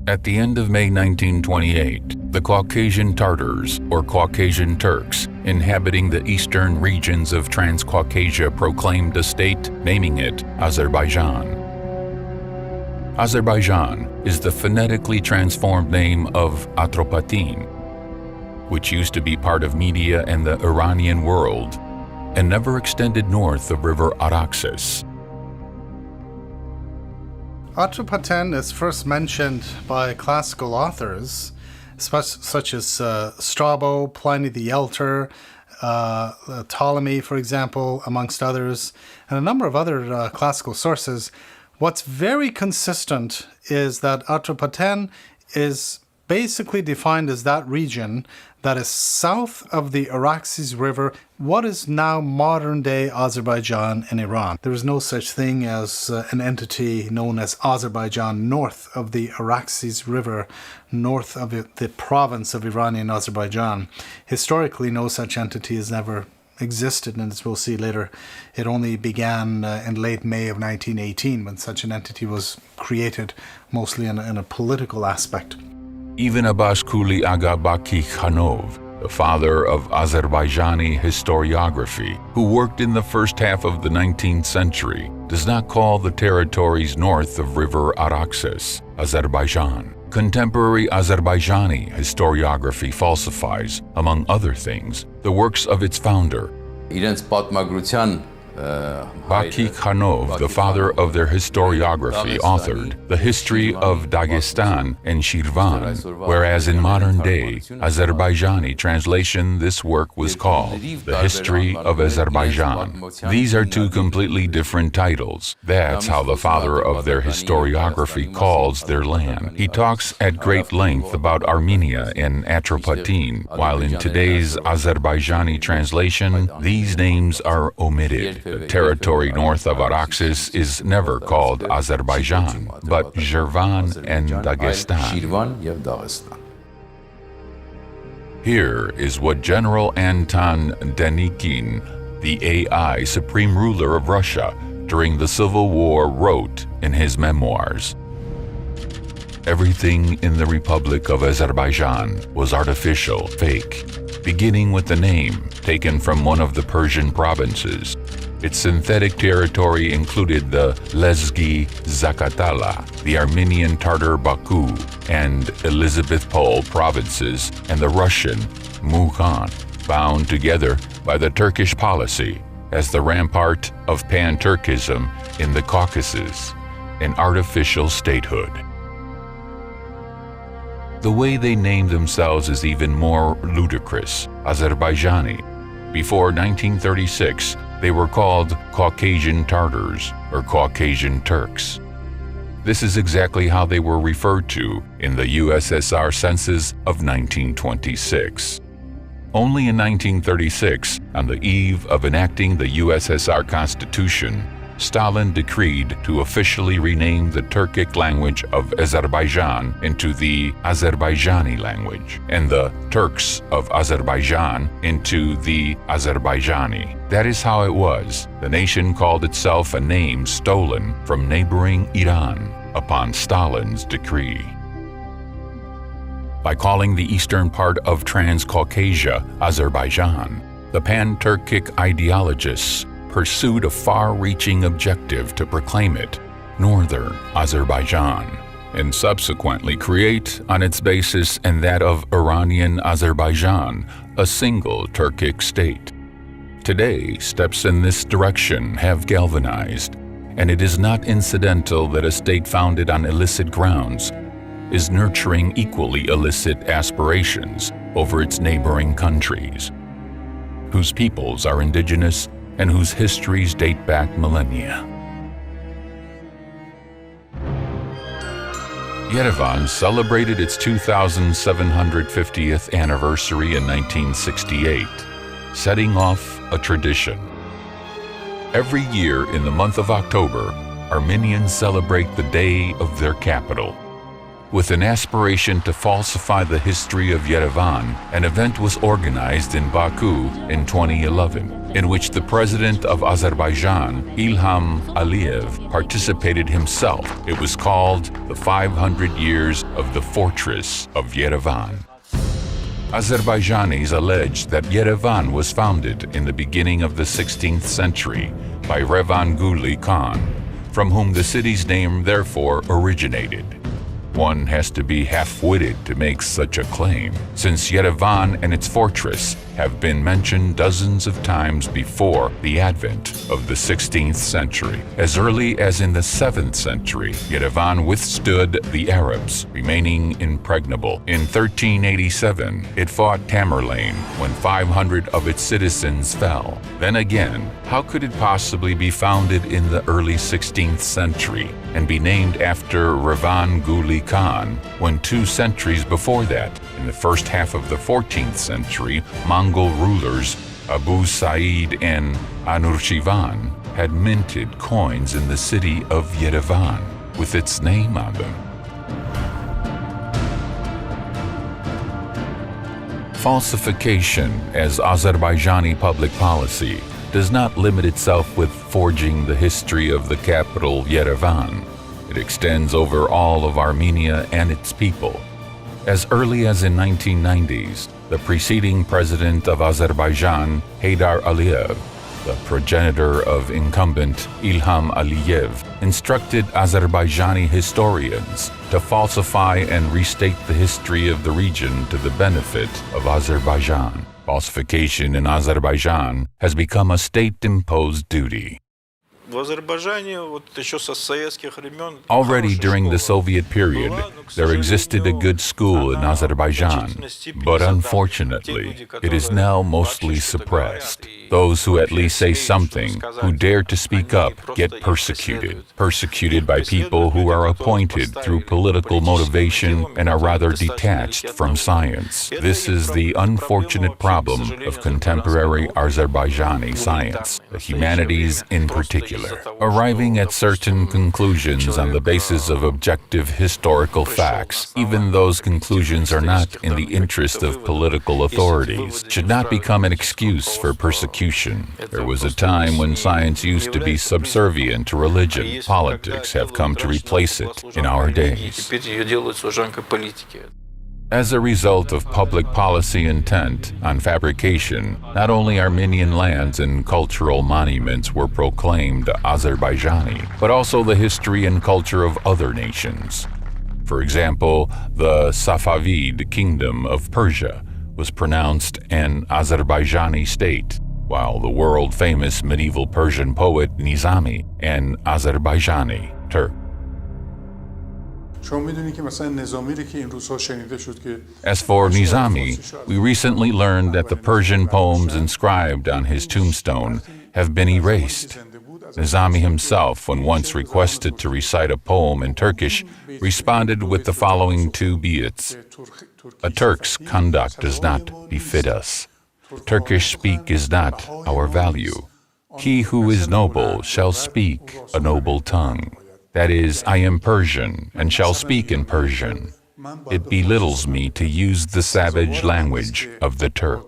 At the end of May 1928, the Caucasian Tartars, or Caucasian Turks, inhabiting the eastern regions of Transcaucasia proclaimed a state, naming it Azerbaijan. Azerbaijan is the phonetically transformed name of Atropatene, which used to be part of Media and the Iranian world, and never extended north of River Araxes. Atropatene is first mentioned by classical authors, such as Strabo, Pliny the Elder, Ptolemy, for example, amongst others, and a number of other classical sources. What's very consistent is that Atropatene is basically defined as that region that is south of the Araxes River, what is now modern-day Azerbaijan and Iran. There is no such thing as an entity known as Azerbaijan north of the Araxes River, north of the province of Iranian Azerbaijan. Historically, no such entity has ever existed, and as we'll see later, it only began in late May of 1918 when such an entity was created, mostly in a political aspect. Even Abbas-Kuli Aga Baki Khanov, the father of Azerbaijani historiography, who worked in the first half of the 19th century, does not call the territories north of River Araxes Azerbaijan. Contemporary Azerbaijani historiography falsifies, among other things, the works of its founder. Baki Khanov, the father of their historiography, authored The History of Dagestan and Shirvan, whereas in modern day Azerbaijani translation this work was called The History of Azerbaijan. These are two completely different titles. That's how the father of their historiography calls their land. He talks at great length about Armenia and Atropatene, while in today's Azerbaijani translation, these names are omitted. The territory north of Araxes is never called Azerbaijan, but Shirvan and Dagestan. Here is what General Anton Denikin, the AI supreme ruler of Russia during the Civil War, wrote in his memoirs. Everything in the Republic of Azerbaijan was artificial, fake, beginning with the name taken from one of the Persian provinces. Its synthetic territory included the Lezgi Zakatala, the Armenian Tartar Baku and Elizabethpol provinces, and the Russian Mukhan, bound together by the Turkish policy as the rampart of pan-Turkism in the Caucasus, an artificial statehood. The way they named themselves is even more ludicrous, Azerbaijani. Before 1936, they were called Caucasian Tartars or Caucasian Turks. This is exactly how they were referred to in the USSR census of 1926. Only in 1936, on the eve of enacting the USSR Constitution, Stalin decreed to officially rename the Turkic language of Azerbaijan into the Azerbaijani language, and the Turks of Azerbaijan into the Azerbaijani. That is how it was. The nation called itself a name stolen from neighboring Iran upon Stalin's decree. By calling the eastern part of Transcaucasia Azerbaijan, the pan-Turkic ideologists pursued a far-reaching objective to proclaim it Northern Azerbaijan, and subsequently create, on its basis and that of Iranian Azerbaijan, a single Turkic state. Today, steps in this direction have galvanized, and it is not incidental that a state founded on illicit grounds is nurturing equally illicit aspirations over its neighboring countries, whose peoples are indigenous and whose histories date back millennia. Yerevan celebrated its 2,750th anniversary in 1968, setting off a tradition. Every year in the month of October, Armenians celebrate the day of their capital, With an aspiration to falsify the history of Yerevan, an event was organized in Baku in 2011, in which the president of Azerbaijan, Ilham Aliyev, participated himself. It was called the 500 Years of the Fortress of Yerevan. Azerbaijanis allege that Yerevan was founded in the beginning of the 16th century by Revan Guli Khan, from whom the city's name therefore originated. One has to be half-witted to make such a claim, since Yerevan and its fortress have been mentioned dozens of times before the advent of the 16th century. As early as in the 7th century, Yerevan withstood the Arabs, remaining impregnable. In 1387, it fought Tamerlane when 500 of its citizens fell. Then again, how could it possibly be founded in the early 16th century and be named after Revan Guli Khan when 2 centuries before that, in the first half of the 14th century, Mongol rulers Abu Sa'id and Anushirvan had minted coins in the city of Yerevan with its name on them. Falsification as Azerbaijani public policy does not limit itself with forging the history of the capital Yerevan. It extends over all of Armenia and its people. As early as in 1990s, the preceding president of Azerbaijan, Heydar Aliyev, the progenitor of incumbent Ilham Aliyev, instructed Azerbaijani historians to falsify and restate the history of the region to the benefit of Azerbaijan. Falsification in Azerbaijan has become a state-imposed duty. Already during the Soviet period, there existed a good school in Azerbaijan, but unfortunately, it is now mostly suppressed. Those who at least say something, who dare to speak up, get persecuted by people who are appointed through political motivation and are rather detached from science. This is the unfortunate problem of contemporary Azerbaijani science, the humanities in particular. Arriving at certain conclusions on the basis of objective historical facts, even those conclusions are not in the interest of political authorities, should not become an excuse for persecution. There was a time when science used to be subservient to religion. Politics have come to replace it in our days. As a result of public policy intent on fabrication, not only Armenian lands and cultural monuments were proclaimed Azerbaijani, but also the history and culture of other nations. For example, the Safavid kingdom of Persia was pronounced an Azerbaijani state, while the world-famous medieval Persian poet Nizami an Azerbaijani Turk. As for Nizami, we recently learned that the Persian poems inscribed on his tombstone have been erased. Nizami himself, when once requested to recite a poem in Turkish, responded with the following 2 baits. A Turk's conduct does not befit us. Turkish speak is not our value. He who is noble shall speak a noble tongue. That is, I am Persian and shall speak in Persian. It belittles me to use the savage language of the Turk.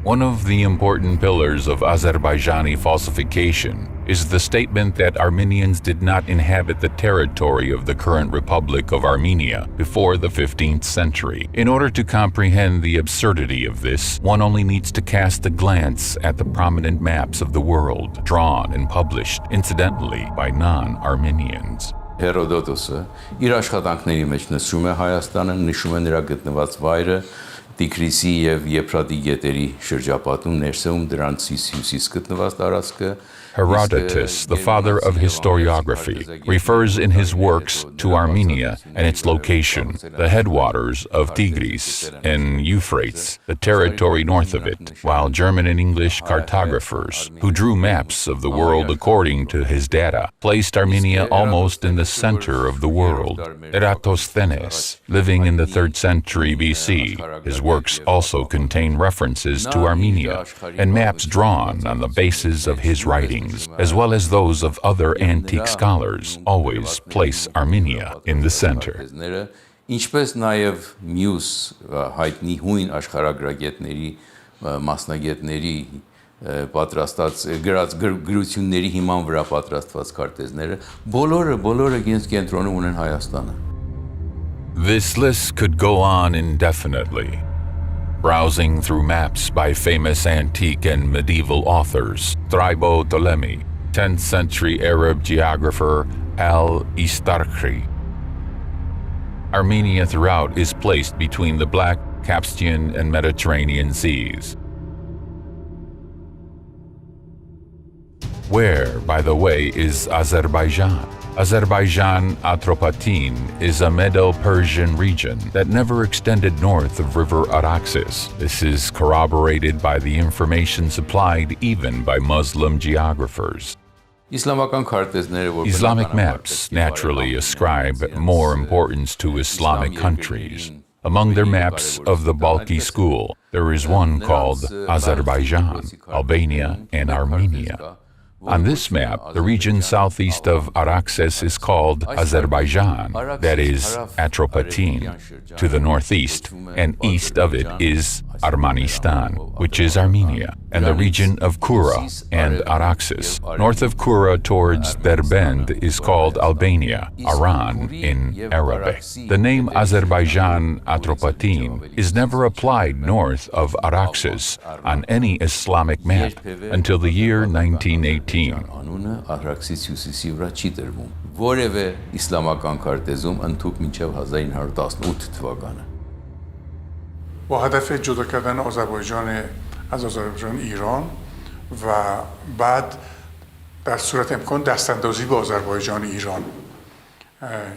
One of the important pillars of Azerbaijani falsification is the statement that Armenians did not inhabit the territory of the current Republic of Armenia before the 15th century. In order to comprehend the absurdity of this, one only needs to cast a glance at the prominent maps of the world, drawn and published, incidentally, by non-Armenians. Հերոդոտոսը իր աշխատանքների մեջ նշում է Հայաստանը, նշում է նրա գտնված վայրը, Տիգրիսի եւ Եփրատի գետերի շրջապատում ներսում դրանցից հյուսիս գտնված տարածքը. Herodotus, the father of historiography, refers in his works to Armenia and its location, the headwaters of Tigris and Euphrates, the territory north of it, while German and English cartographers, who drew maps of the world according to his data, placed Armenia almost in the center of the world. Eratosthenes, living in the 3rd century BC, his works also contain references to Armenia and maps drawn on the basis of his writings, as well as those of other antique scholars, always place Armenia in the center. Ինչպես նաև մյուս հայտնի հույն աշխարհագրագետների, մասնագետների պատրաստած գրությունների հիման վրա պատրաստված քարտեզները, բոլորը իրենց կենտրոնում ունեն Հայաստանը. This list could go on indefinitely. Browsing through maps by famous antique and medieval authors, Strabo Ptolemy, 10th century Arab geographer Al-Istarkhi. Armenia throughout is placed between the Black, Caspian, and Mediterranean seas. Where, by the way, is Azerbaijan? Azerbaijan Atropatene is a Medo-Persian region that never extended north of River Araxes. This is corroborated by the information supplied even by Muslim geographers. Islamic maps naturally ascribe more importance to Islamic countries. Among their maps of the Balkhi school, there is one called Azerbaijan, Albania, and Armenia. On this map, the region southeast of Araxes is called Azerbaijan, that is, Atropatene, to the northeast, and east of it is Armanistan, which is Armenia, and the region of Kura and Araxes. North of Kura towards Derbend is called Albania, Aran in Arabic. The name Azerbaijan Atropatene is never applied north of Araxes on any Islamic map until the year 1918. Որևէ իսլամական քարտեզում ընդհուպ մինչև 1918 թվականը. با هدف جدا کردن آذربایجان از آذربایجان ایران و بعد در صورت امکان دستاندازی به آذربایجان ایران.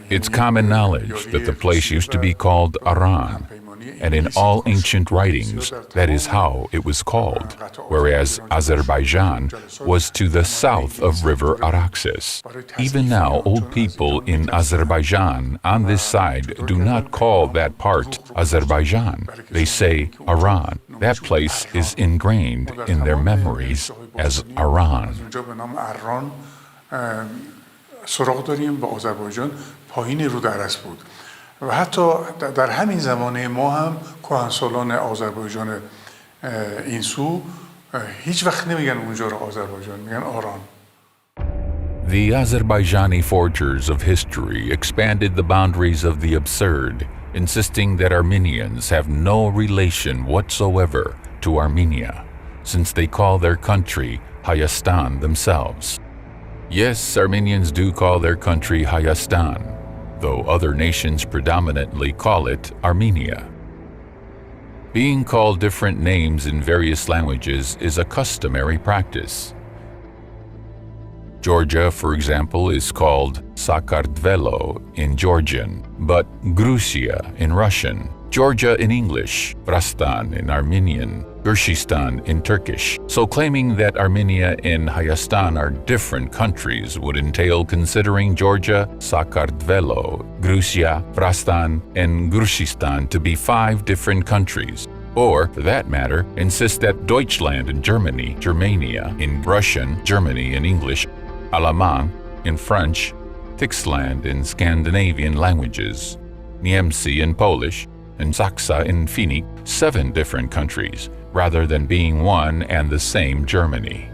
It's common knowledge that the place used to be called Aran, and in all ancient writings, that is how it was called, whereas Azerbaijan was to the south of River Araxes. Even now, old people in Azerbaijan on this side do not call that part Azerbaijan. They say Aran. That place is ingrained in their memories as Aran. سراغ داریم با آذربایجان پایین رود ارس بود و حتی در همین زمانه ما هم کهنسالان آذربایجان این سو هیچ وقت نمیگن اونجا رو آذربایجان، میگن آران. The Azerbaijani forgers of history expanded the boundaries of the absurd, insisting that Armenians have no relation whatsoever to Armenia, since they call their country Hayastan themselves. Yes, Armenians do call their country Hayastan, though other nations predominantly call it Armenia. Being called different names in various languages is a customary practice. Georgia, for example, is called Sakardvelo in Georgian, but Grusia in Russian, Georgia in English, Vrastan in Armenian, Gurshistan in Turkish. So claiming that Armenia and Hayastan are different countries would entail considering Georgia, Sakardvelo, Grusia, Vrastan, and Gurshistan to be 5 different countries. Or, for that matter, insist that Deutschland in Germany, Germania in Russian, Germany in English, Allemand in French, Tixland in Scandinavian languages, Niemcy in Polish, and Saksa in Finnic, 7 different countries, rather than being one and the same Germany.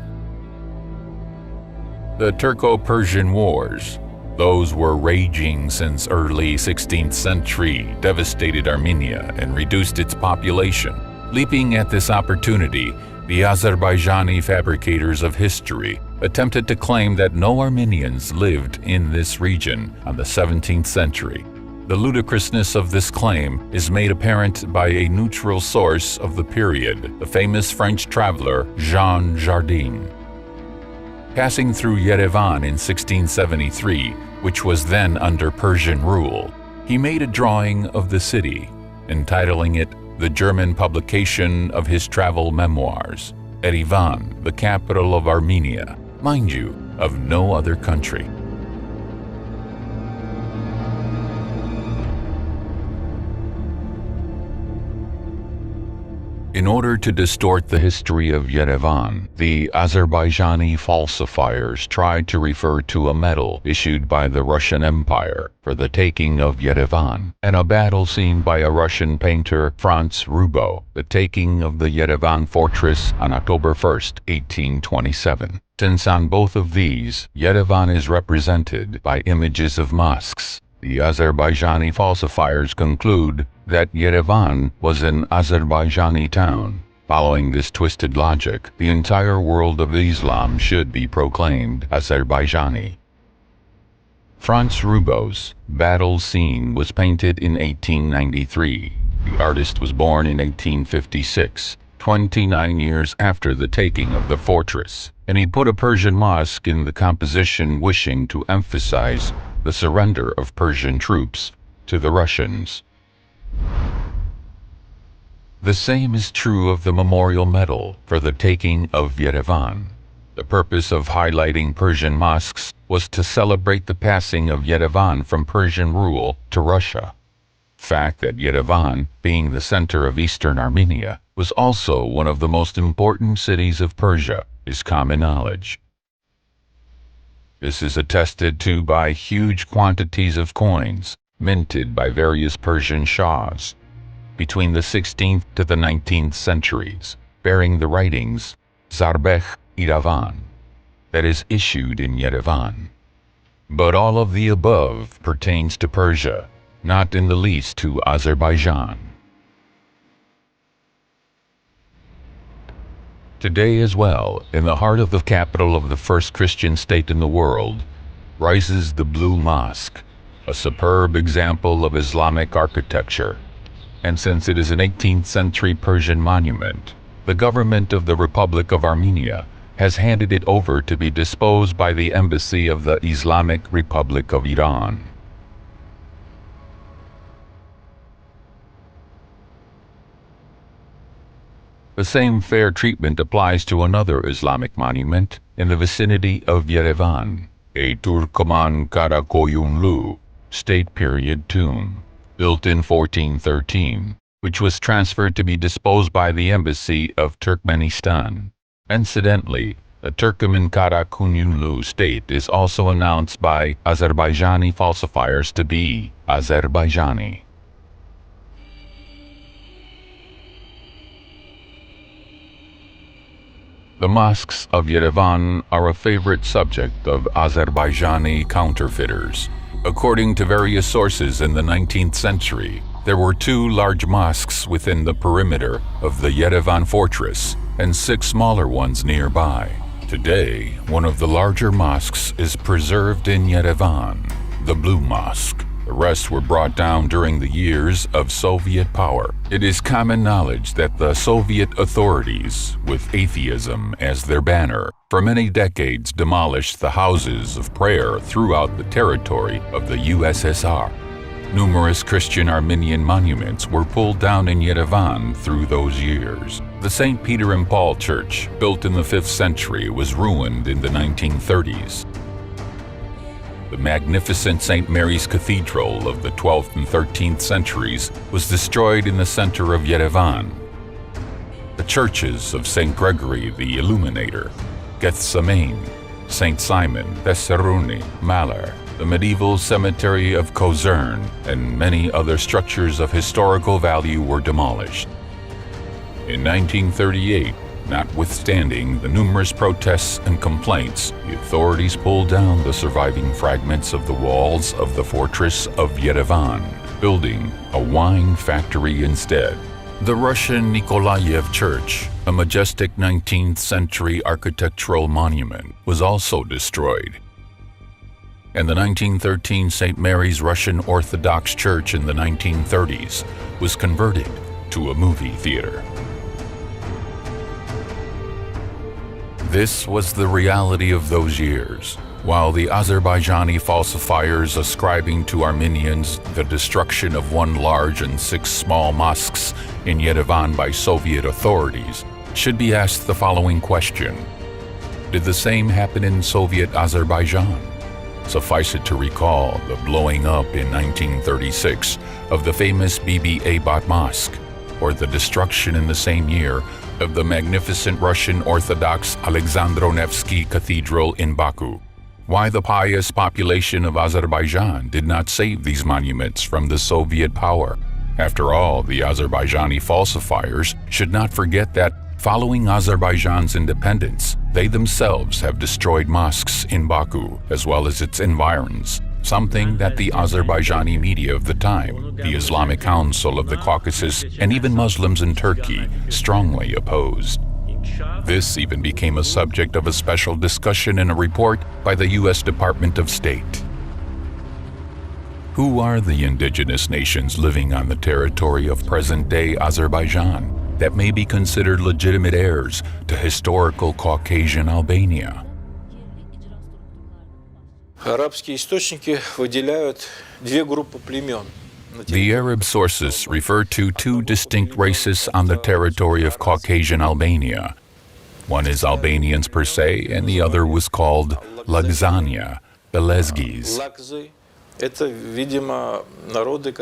The Turco-Persian Wars, those were raging since early 16th century, devastated Armenia and reduced its population. Leaping at this opportunity, the Azerbaijani fabricators of history attempted to claim that no Armenians lived in this region on the 17th century. The ludicrousness of this claim is made apparent by a neutral source of the period, the famous French traveler Jean Jardin. Passing through Yerevan in 1673, which was then under Persian rule, he made a drawing of the city, entitling it the German publication of his travel memoirs, Yerevan, the capital of Armenia, mind you, of no other country. In order to distort the history of Yerevan, the Azerbaijani falsifiers tried to refer to a medal issued by the Russian Empire for the taking of Yerevan, and a battle seen by a Russian painter, Franz Rubo, the taking of the Yerevan fortress on October 1st, 1827. Since on both of these, Yerevan is represented by images of mosques, the Azerbaijani falsifiers conclude that Yerevan was an Azerbaijani town. Following this twisted logic, the entire world of Islam should be proclaimed Azerbaijani. Franz Rubo's battle scene was painted in 1893. The artist was born in 1856, 29 years after the taking of the fortress, and he put a Persian mosque in the composition, wishing to emphasize the surrender of Persian troops to the Russians. The same is true of the memorial medal for the taking of Yerevan. The purpose of highlighting Persian mosques was to celebrate the passing of Yerevan from Persian rule to Russia. The fact that Yerevan, being the center of eastern Armenia, was also one of the most important cities of Persia is common knowledge. This is attested to by huge quantities of coins minted by various Persian shahs between the 16th to the 19th centuries, bearing the writings Zarbeh Iravan, that is issued in Yerevan. But all of the above pertains to Persia, not in the least to Azerbaijan. Today as well, in the heart of the capital of the first Christian state in the world, rises the Blue Mosque, a superb example of Islamic architecture. And since it is an 18th century Persian monument, the government of the Republic of Armenia has handed it over to be disposed by the Embassy of the Islamic Republic of Iran. The same fair treatment applies to another Islamic monument in the vicinity of Yerevan, a Turkoman Karakoyunlu state period tomb, built in 1413, which was transferred to be disposed by the Embassy of Turkmenistan. Incidentally, the Turkoman Karakoyunlu state is also announced by Azerbaijani falsifiers to be Azerbaijani. The mosques of Yerevan are a favorite subject of Azerbaijani counterfeiters. According to various sources in the 19th century, there were 2 large mosques within the perimeter of the Yerevan fortress and 6 smaller ones nearby. Today, one of the larger mosques is preserved in Yerevan, the Blue Mosque. The rest were brought down during the years of Soviet power. It is common knowledge that the Soviet authorities, with atheism as their banner, for many decades demolished the houses of prayer throughout the territory of the USSR. Numerous Christian Armenian monuments were pulled down in Yerevan through those years. The St. Peter and Paul Church, built in the 5th century, was ruined in the 1930s. The magnificent St. Mary's Cathedral of the 12th and 13th centuries was destroyed in the center of Yerevan. The churches of St. Gregory the Illuminator, Gethsemane, St. Simon, Thessaloniki, Malar, the medieval cemetery of Kozern, and many other structures of historical value were demolished. In 1938, notwithstanding the numerous protests and complaints, the authorities pulled down the surviving fragments of the walls of the fortress of Yerevan, building a wine factory instead. The Russian Nikolaev Church, a majestic 19th century architectural monument, was also destroyed. And the 1913 St. Mary's Russian Orthodox Church in the 1930s was converted to a movie theater. This was the reality of those years, while the Azerbaijani falsifiers ascribing to Armenians the destruction of 1 large and 6 small mosques in Yerevan by Soviet authorities should be asked the following question: did the same happen in Soviet Azerbaijan? Suffice it to recall the blowing up in 1936 of the famous Bibi Abat Mosque, or the destruction in the same year of the magnificent Russian Orthodox Alexandro Nevsky Cathedral in Baku. Why the pious population of Azerbaijan did not save these monuments from the Soviet power. After all, the Azerbaijani falsifiers should not forget that following Azerbaijan's independence, they themselves have destroyed mosques in Baku as well as its environs, something that the Azerbaijani media of the time, the Islamic Council of the Caucasus, and even Muslims in Turkey strongly opposed. This even became a subject of a special discussion in a report by the U.S. Department of State. Who are the indigenous nations living on the territory of present-day Azerbaijan that may be considered legitimate heirs to historical Caucasian Albania? Арабские источники выделяют две группы племен. The Arab sources refer to two distinct races on the territory of Caucasian Albania. One is Albanians per se, and the other was called Lagzania, the Lezgis. Лакзы — это, видимо, народы,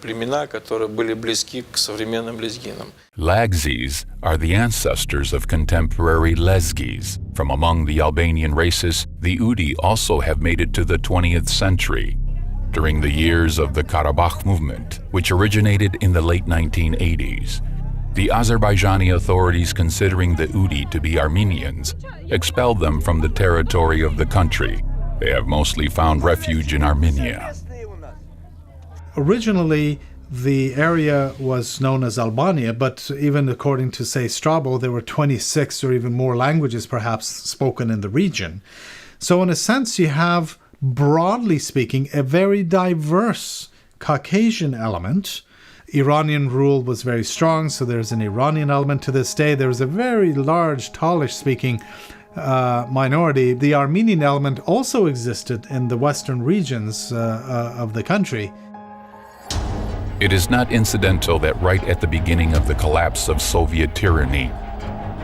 племена, которые были близки к современным лезгинам. Lagzis are the ancestors of contemporary Lezgis. From among the Albanian races, the Udi also have made it to the 20th century. During the years of the Karabakh movement, which originated in the late 1980s, the Azerbaijani authorities, considering the Udi to be Armenians, expelled them from the territory of the country. They have mostly found refuge in Armenia. Originally, the area was known as Albania, but even according to, say, Strabo, there were 26 or even more languages perhaps spoken in the region. So in a sense, you have, broadly speaking, a very diverse Caucasian element. Iranian rule was very strong, so there's an Iranian element to this day. There's a very large Talish-speaking minority. The Armenian element also existed in the western regions of the country. It is not incidental that right at the beginning of the collapse of Soviet tyranny,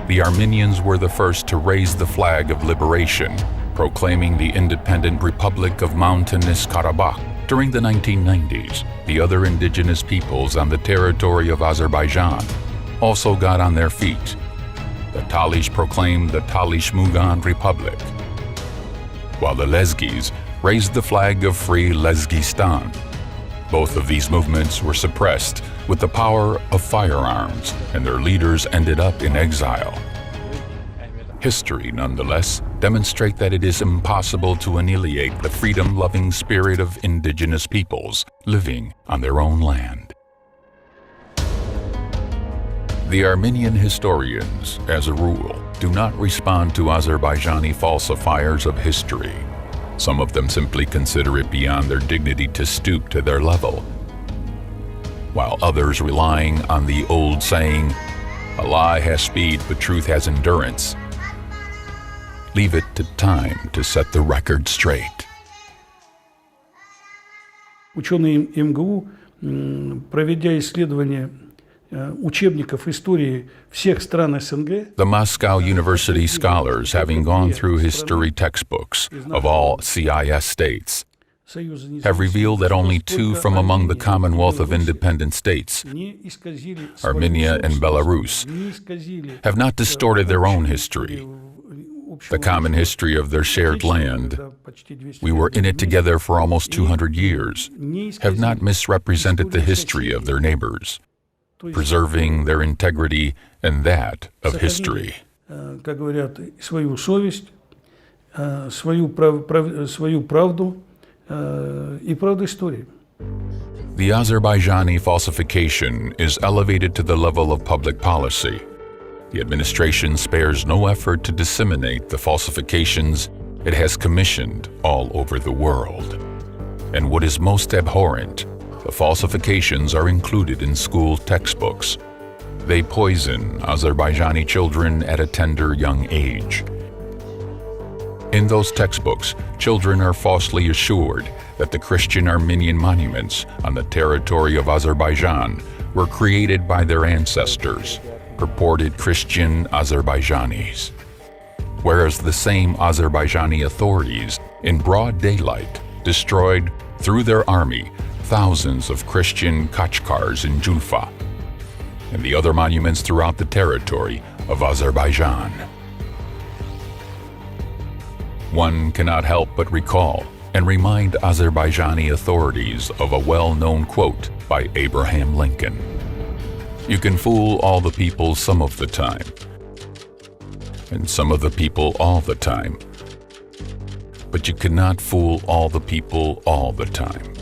the Armenians were the first to raise the flag of liberation, proclaiming the independent Republic of Mountainous Karabakh. During the 1990s, the other indigenous peoples on the territory of Azerbaijan also got on their feet. The Talish proclaimed the Talish Mugan Republic, while the Lezgis raised the flag of Free Lezgistan. Both of these movements were suppressed with the power of firearms, and their leaders ended up in exile. History, nonetheless, demonstrates that it is impossible to annihilate the freedom-loving spirit of indigenous peoples living on their own land. The Armenian historians, as a rule, do not respond to Azerbaijani falsifiers of history. Some of them simply consider it beyond their dignity to stoop to their level, while others, relying on the old saying, "A lie has speed, but truth has endurance," leave it to time to set the record straight. Ученые МГУ, проведя исследование учебников истории всех стран СНГ. The Moscow University scholars, having gone through history textbooks of all CIS states, have revealed that only two from among the Commonwealth of Independent States, Armenia and Belarus, have not distorted their own history, the common history of their shared land. We were in it together for almost 200 years, have not misrepresented the history of their neighbors, preserving their integrity and that of history. Как говорят, свою совесть, свою правду и правду истории. The Azerbaijani falsification is elevated to the level of public policy. The administration spares no effort to disseminate the falsifications it has commissioned all over the world. And what is most abhorrent, the falsifications are included in school textbooks. They poison Azerbaijani children at a tender young age. In those textbooks, children are falsely assured that the Christian Armenian monuments on the territory of Azerbaijan were created by their ancestors, purported Christian Azerbaijanis. Whereas the same Azerbaijani authorities, in broad daylight, destroyed, through their army, thousands of Christian Kachkars in Julfa. and the other monuments throughout the territory of Azerbaijan. One cannot help but recall and remind Azerbaijani authorities of a well-known quote by Abraham Lincoln. You can fool all the people some of the time, and some of the people all the time, but you cannot fool all the people all the time.